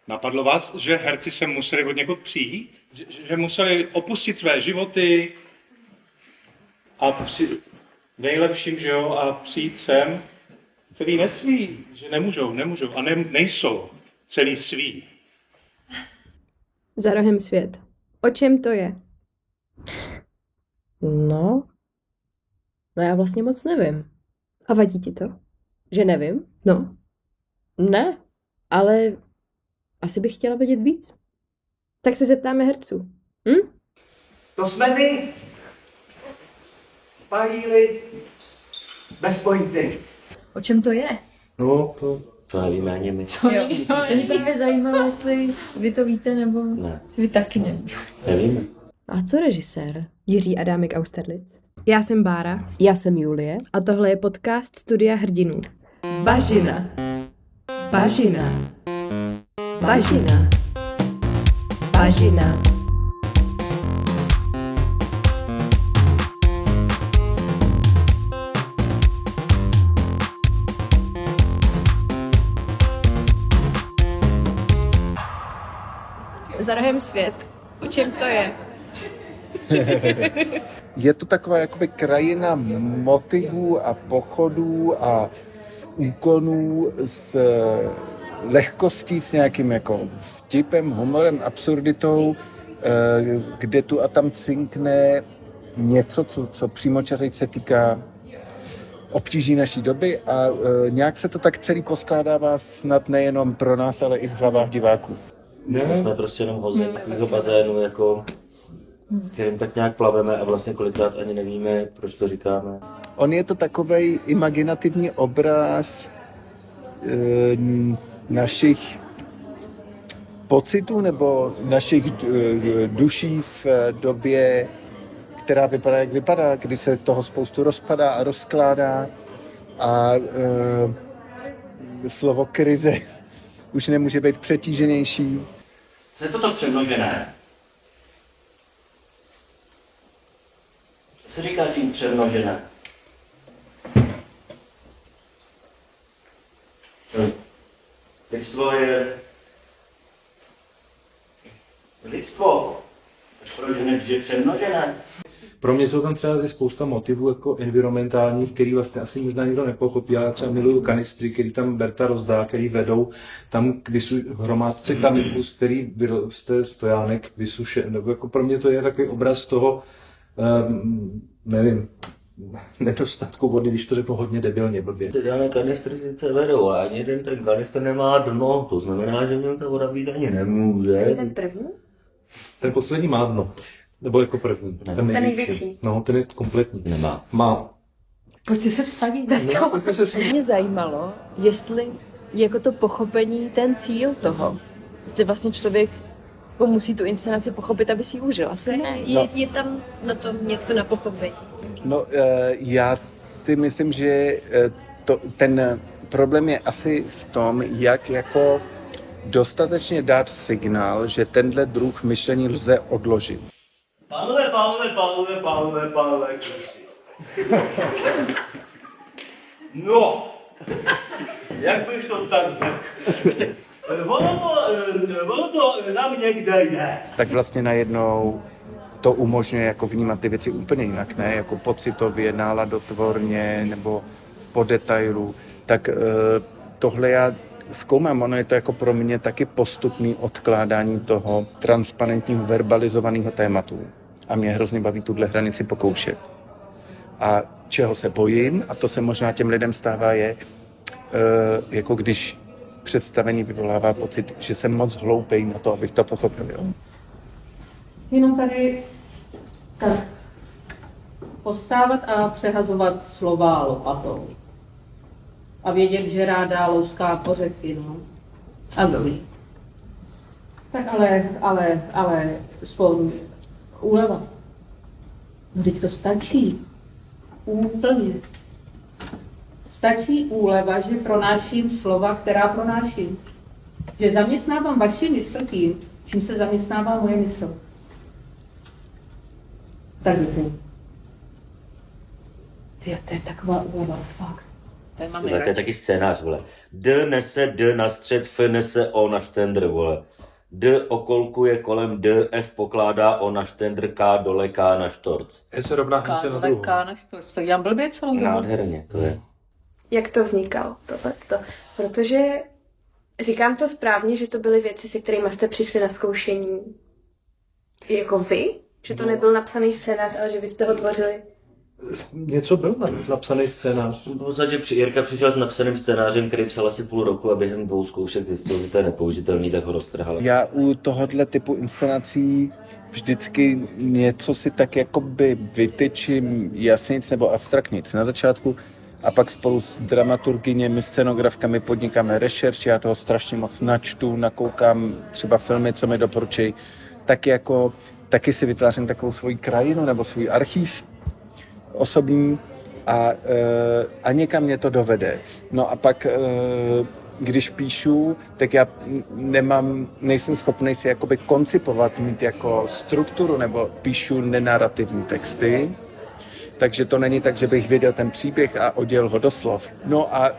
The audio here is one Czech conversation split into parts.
Napadlo vás, že herci se museli od někud přijít? Že museli opustit své životy a nejlepším, že jo, a přijít sem celý nesví, že nemůžou a nejsou celý svý. Za rohem svět. O čem to je? No já vlastně moc nevím. A vadí ti to? Že nevím? No. Ne, ale asi bych chtěla vědět víc. Tak se zeptáme herců. To jsme my. Pahýli. Bez pointy. O čem to je? No, to nevíme ani my. To mě právě zajímalo, jestli vy to víte, nebo Ne. vy taky ne. Nevíme. A co režisér? Jiří Adámek Austerlitz. Já jsem Bára. Já jsem Julie. A tohle je podcast Studia hrdinů. Bažina. Bažina. Bažina. Bažina. Za rohem svět. O čem to je? Je to taková jakoby krajina motivů a pochodů a úkonů s lehkostí, s nějakým jako vtipem, humorem, absurditou, kde tu a tam cinkne něco, co přímočařeji se týká obtíží naší doby a nějak se to tak celý poskládává snad nejenom pro nás, ale i v hlavách diváků. My jsme prostě jenom hození takového bazénu, jako kterým tak nějak plaveme a vlastně kolikrát ani nevíme, proč to říkáme. On je to takovej imaginativní obraz našich pocitů nebo našich duší v době, která vypadá, jak vypadá, kdy se toho spoustu rozpadá a rozkládá a slovo krize už nemůže být přetíženější. Co je toto přemnožené? Co se říká tím přemnožené? Lidstvo je... Lidstvo. Prožené, že přemnožené. Pro mě jsou tam třeba spousta motivů jako environmentálních, který vlastně asi možná nikdo nepochopí, ale třeba miluju kanistry, který tam Berta rozdá, který vedou tam k hromádce kamínků, který vyroste stojánek vysušen. Nebo jako pro mě to je takový obraz toho, nevím, nedostatku vody, když to řeknu hodně debilně blbě. Ty dané kanistry sice vedou, a ani jeden ten kanistr nemá dno, to znamená, že v něm ta voda být ani nemůže. Je ten první? Ten poslední má dno. Nebo jako první. Ne. Ten největší. No, ten je kompletní. Nemá. Má. Pojďte se vsadit. No, pojďme se vsadit. Mě zajímalo, jestli jako to pochopení ten cíl toho. Jestli vlastně člověk musí tu inscenaci pochopit, aby si ji užil. Asi ne. Je tam na tom něco na pochopení? No, já si myslím, že ten problém je asi v tom, jak jako dostatečně dát signál, že tenhle druh myšlení lze odložit. Pánové, no, jak bych to tak řekl? Ono to nám někde je. Tak vlastně najednou to umožňuje jako vnímat ty věci úplně jinak, ne? Jako pocitově, náladotvorně nebo po detailu. Tak tohle já zkoumám, ono je to jako pro mě taky postupný odkládání toho transparentního verbalizovaného tématu. A mě hrozně baví tuhle hranici pokoušet. A čeho se bojím, a to se možná těm lidem stává, je, jako když představení vyvolává pocit, že jsem moc hloupej na to, abych to pochopil. Jo? Jenom tady tak postávat a přehazovat slova lopatou. A vědět, že ráda louská pořeky, no. A dobrý. Tak ale spolu úleva. No teď to stačí. Úplně. Stačí úleva, že pronáším slova, která pronáším. Že zaměstnávám vaši mysl tím, čím se zaměstnává moje mysl. Tak děkuji. To je taková úleva, fakt. Ten máme Tyhle, to je radši. taky scénář, vole. D nese D na střed, F nese O na štendr, vole. D okolkuje kolem D, F pokládá O na štendr, K dole, K na štorc. S rovná MC na druhou. K na čtvrc. To dělám blbě celou dobu. Nádherně, to je. Jak to vznikalo, tohleto? Protože říkám to správně, že to byly věci, se kterými jste přišli na zkoušení jako vy? Že to nebyl napsaný scénář, ale že vy jste ho tvořili? Něco byl napsaný scénář. V podstatě Jirka přišel s napsaným scénářem, který psal asi půl roku a během 2 zkoušek zjistil, že to je nepoužitelný, tak ho roztrhal. Já u tohohle typu inscenací vždycky něco si tak jakoby vytyčím jasnic nebo abstraktnic na začátku a pak spolu s dramaturgyněmi, scenografkami podnikáme rešerš, já toho strašně moc načtu, nakoukám třeba filmy, co mi doporučují, taky si vytvářím takovou svoji krajinu nebo svůj archív osobní a někam mě to dovede. No a pak, když píšu, tak já nejsem schopný si jakoby koncipovat, mít jako strukturu, nebo píšu nenarativní texty, takže to není tak, že bych věděl ten příběh a oddělil ho do slov. No a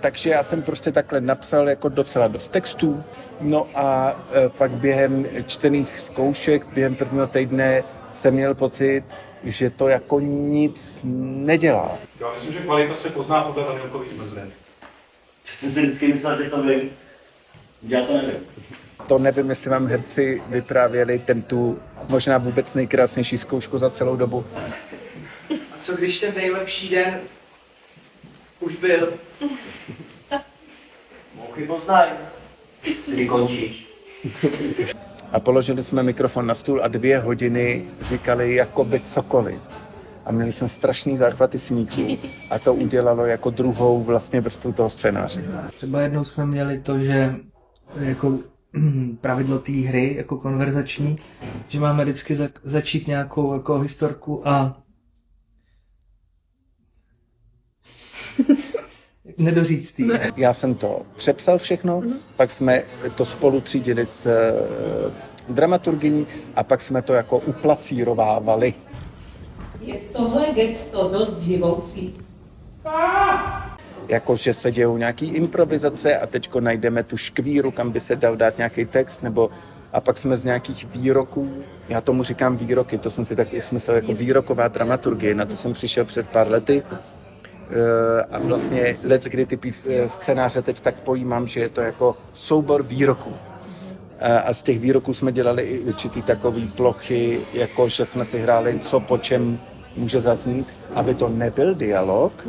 takže já jsem prostě takhle napsal jako docela dost textů, no a pak během čtených zkoušek, během prvního týdne jsem měl pocit, že to jako nic nedělá. Já myslím, že kvalita se pozná podle vanilkových zmrzlin. Já jsem si vždycky myslel, že to vím. Já to nevím. To nevím, jestli vám herci vyprávěli tu možná vůbec nejkrásnější zkoušku za celou dobu. A co když ten nejlepší den už byl? Mouchy poznají, kdy končíš. A položili jsme mikrofon na stůl a 2 hodiny říkali jakoby cokoliv. A měli jsme strašný záchvaty smíchu a to udělalo jako druhou vlastně vrstvu toho scénáře. Třeba jednou jsme měli to, že jako pravidlo té hry, jako konverzační, že máme vždycky začít nějakou jako historku a nedoříct tý. Já jsem to přepsal všechno, pak jsme to spolu třídili s dramaturgyní a pak jsme to jako uplacírovávali. Je tohle gesto dost živoucí? Jako, že se dějou nějaký improvizace a teďko najdeme tu škvíru, kam by se dal dát nějaký text, a pak jsme z nějakých výroků, já tomu říkám výroky, to jsem si tak usmyslel jako výroková dramaturgie, na to jsem přišel před pár lety. A vlastně kdy ty scénáře teď tak pojímám, že je to jako soubor výroků. A z těch výroků jsme dělali i určitý takový plochy, jako že jsme si hráli, co po čem může zaznít, aby to nebyl dialog,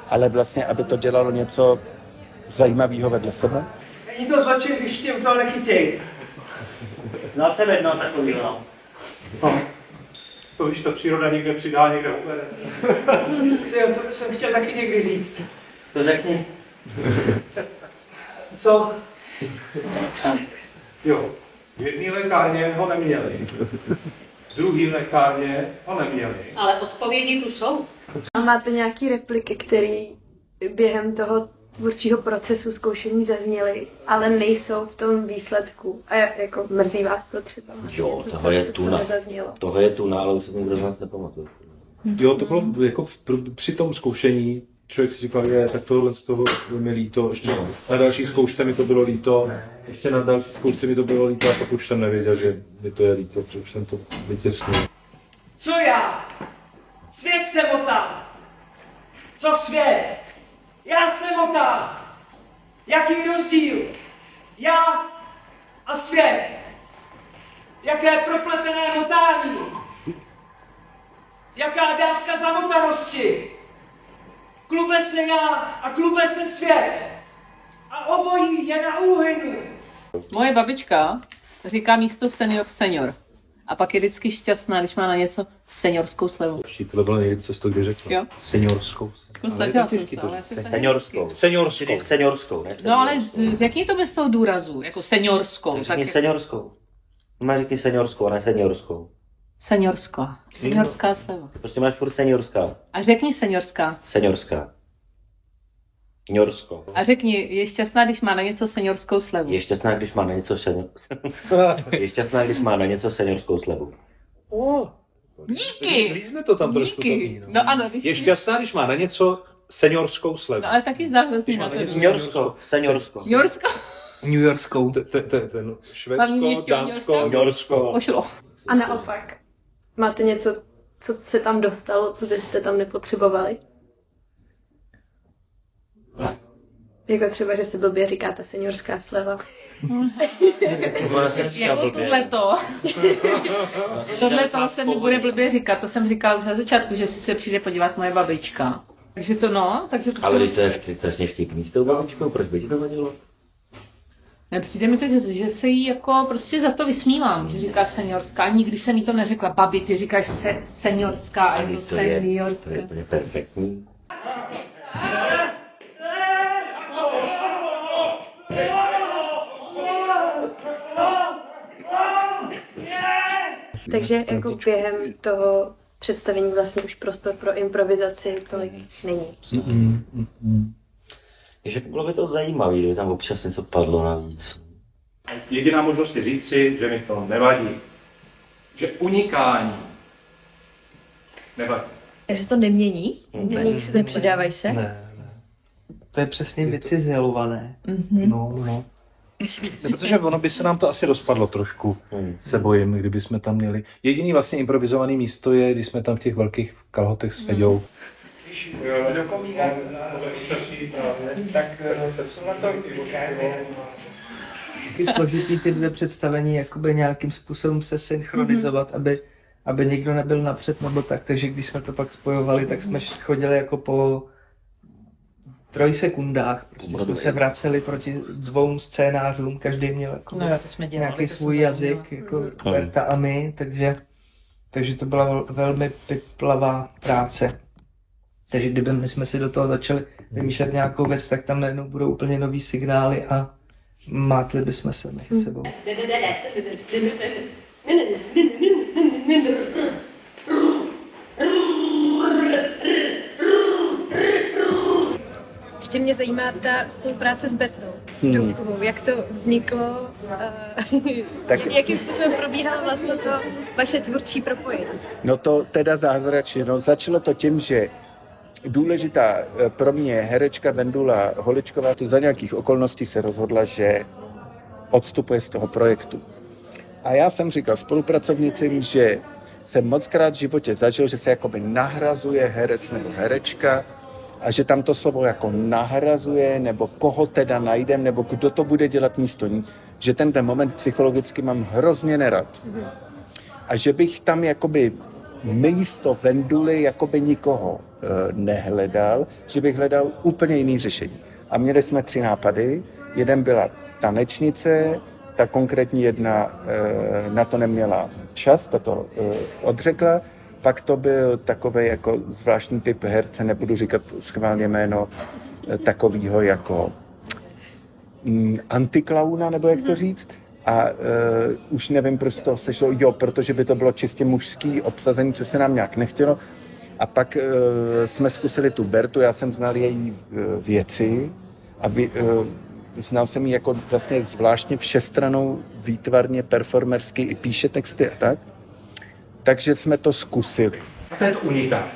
ale vlastně, aby to dělalo něco zajímavého vedle sebe. Není to zločin, když tě u toho nechytěj. No jsem jednou takovýho. To už ta příroda někde přidá, někde ubere. Tyjo, to bych jsem chtěl taky někdy říct. To řekni. Co? Jo, v jedné lékárně ho neměli, v druhé lékárně ho neměli. Ale odpovědi tu jsou. A máte nějaký repliky, které během toho tvůrčího procesu zkoušení zazněly, ale nejsou v tom výsledku. A jako mrzí vás to třeba? Jo, něco, toho je co tuna. nezaznělo. Toho je tuna, ale už se nikdo z nás nepamatuje. Jo, to bylo jako při tom zkoušení, člověk si říkal, tak tohle z toho mi líto, ještě na další zkoušce mi to bylo líto, ještě na další zkoušce mi to bylo líto a pak už jsem nevěděl, že mi to je líto, protože už jsem to vytěsnil. Co já? Svět se motá. Co svět? Já se motám. Jaký rozdíl? Já a svět. Jaké propletené motání. Jaká dávka zamotanosti. Klube se já a klube se svět. A obojí je na úhynu. Moje babička říká místo senior. A pak je vždycky šťastná, když má na něco seniorskou slevu. To bylo nejvíc cesto, kdy řekl. Jo. Seniorskou. Snažila jsem se, ale já se Seniorskou. Seniorskou. Seniorskou, ne No ale řekni to bez toho důrazu, jako seniorskou. Řekni seniorskou. Má řekni seniorskou, a ne seniorskou. Seniorská. Seniorská sleva. Prostě máš furt seniorská. A řekni seniorská. Seniorská. Ňorsko. A řekni, je šťastná, když má na něco seniorskou slevu. Je šťastná, když má na něco Je šťastná, když má na něco seniorskou slevu. Díky! Lízne to tam trošku. Díky. No ano, Je šťastná, když má na něco seniorskou slevu. No, ale taky zářezně na to. Seniorsko. New Yorkskou. Švédsko, Dánsko, Norsko. Pošlo. A naopak, máte něco, co se tam dostalo, co byste tam nepotřebovali? Jako třeba, že se blbě říká ta seniorská sleva. Jako tohleto se mi bude blbě říkat, to jsem říkala už na začátku, že si se přijde podívat moje babička. Takže to takže to... Ale to je strašně vtipný s tou babičkou, proč by ti to vadilo? Přijde mi to, že se jí jako prostě za to vysmívám, že říká seniorská. Nikdy jsem jí to neřekla. Babi, ty říkáš seniorská a je to seniorská. To je úplně perfektní. Takže jako během toho představení vlastně už prostor pro improvizaci tolik není. Takže bylo by to zajímavé, kdyby tam občas něco padlo navíc. Jediná možnost je říct si, že mi to nevadí. Že unikání nevadí. Takže to nemění? Nepřidávají se? Ne. To je přesně vycizelované. No. Protože ono by se nám to asi rozpadlo trošku, se bojím, kdyby jsme tam měli. Jediný vlastně improvizovaný místo je, když jsme tam v těch velkých kalhotech s Feďou. Taky složitý ty dvě představení, jakoby nějakým způsobem se synchronizovat, aby někdo nebyl napřed nebo tak. Takže když jsme to pak spojovali, tak jsme chodili jako po 3 sekundách. Prostě jsme se vraceli proti 2 scénářům, každý měl jako nějaký svůj jazyk, jako Berta a my, takže to byla velmi piplavá práce. Takže kdyby my jsme si do toho začali vymýšlet nějakou věc, tak tam najednou budou úplně nový signály a mátli bychom se mezi sebou. Ještě mě zajímá ta spolupráce s Bertou Doubkovou. Jak to vzniklo? Jakým způsobem probíhalo vlastně to vaše tvůrčí propojení? No to teda zázračně. No, začalo to tím, že důležitá pro mě herečka Vendula Holičková to za nějakých okolností se rozhodla, že odstupuje z toho projektu. A já jsem říkal spolupracovnicím, že jsem mockrát v životě zažil, že se jakoby nahrazuje herec nebo herečka a že tam to slovo jako nahrazuje, nebo koho teda najdem, nebo kdo to bude dělat místo ní, že ten moment psychologicky mám hrozně nerad. A že bych tam jakoby místo Venduly jakoby nikoho nehledal, že bych hledal úplně jiný řešení. A měli jsme 3 nápady. Jeden byla tanečnice, ta konkrétní jedna na to neměla čas, ta to odřekla. Pak to byl takový jako zvláštní typ herce, nebudu říkat schválně jméno, takovýho jako antiklauna, nebo jak to říct. A už nevím, proč to sešlo, protože by to bylo čistě mužský obsazení, co se nám nějak nechtělo. A pak jsme zkusili tu Bertu, já jsem znal její věci a znal jsem ji jako vlastně zvláštně všestrannou, výtvarně, performersky, i píše texty a tak. Takže jsme to zkusili. To je to unikání.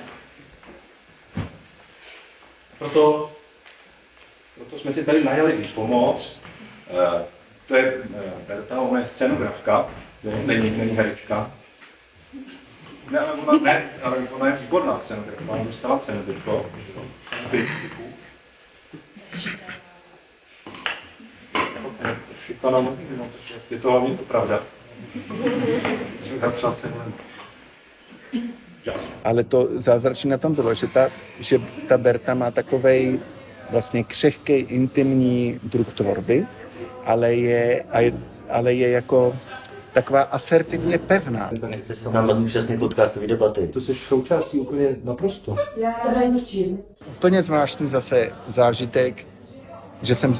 Proto jsme si tady najali i pomoc. To je Berta, ona je scenografka, není herečka. Ne, ale ona je výborná scenografka, ona dostala cenu teďko. Je to hlavně to pravda. Ale to zázračné na tom bylo, že ta Berta má takovej vlastně křehký, intimní druh tvorby, ale je jako taková asertivně pevná. Nechceš se s náma zúčastnit podcastové debaty? To jsi součástí úplně naprosto. Úplně zvláštní zase zážitek, že jsem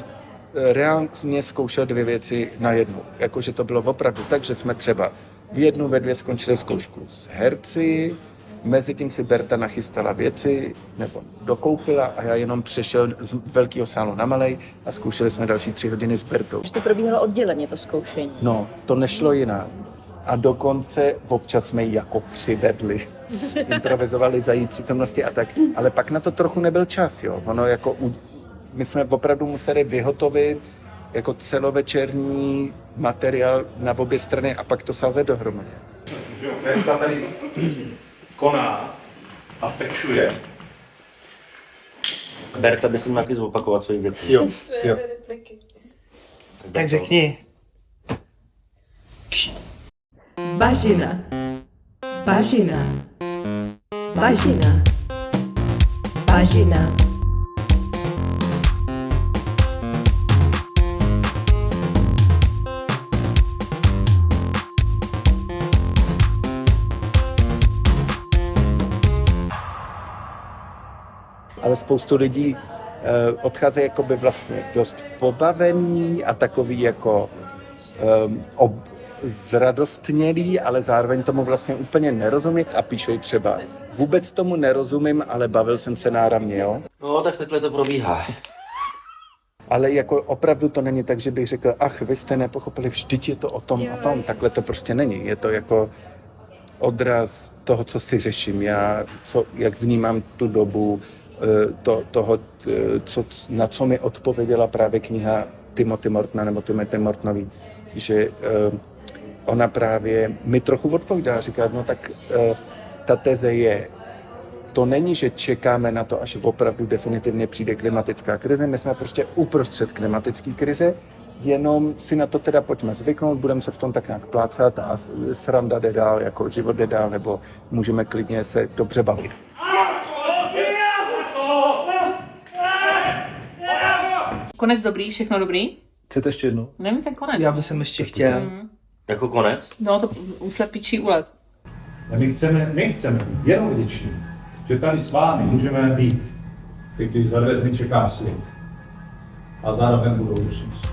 reálně zkoušel 2 věci na jednu. Jakože to bylo opravdu tak, že jsme třeba v 1, ve 2 skončili zkoušku s herci, mezitím si Berta nachystala věci, nebo dokoupila a já jenom přešel z velkého sálu na malej a zkoušeli jsme další 3 hodiny s Bertou. Že to probíhalo odděleně, to zkoušení. No, to nešlo jinak. a dokonce občas jsme ji jako přivedli. Improvizovali za její přítomnosti a tak, ale pak na to trochu nebyl čas, jo. Ono jako my jsme opravdu museli vyhotovit jako celovečerní materiál na obě strany a pak to sázet dohromady. Berta tady koná a pečuje. Berta by si měl taky zopakovat svoji věci. Jo. Tak řekni. Bažina. Bažina. Bažina. Bažina. Ale spoustu lidí odcházejí jakoby vlastně dost pobavený a takový jako zradostnělý, ale zároveň tomu vlastně úplně nerozumí a píšou třeba vůbec tomu nerozumím, ale bavil jsem se náramně, jo? No, tak takhle to probíhá. Ale jako opravdu to není tak, že bych řekl, ach, vy jste nepochopili, vždyť je to o tom, o tom. Takhle to prostě není. Je to jako odraz toho, co si řeším já, jak vnímám tu dobu, toho, na co mi odpověděla právě kniha Timothy Mortona nebo Timothy Mortonový, že ona právě mi trochu odpovídá, říká, no tak ta teze je, to není, že čekáme na to, až opravdu definitivně přijde klimatická krize, my jsme prostě uprostřed klimatické krize, jenom si na to teda pojďme zvyknout, budeme se v tom tak nějak plácat a sranda jde dál, jako život jde dál, nebo můžeme klidně se dobře bavit. Konec dobrý, všechno dobrý? Chcete ještě jednou? Nevím, ten konec. Já bych ještě chtěl. Jako konec? No, to uslepičí úlet. A my chceme být jenom vděční, že tady s vámi můžeme být, když za dveřmi čeká svět a zároveň budoucnost.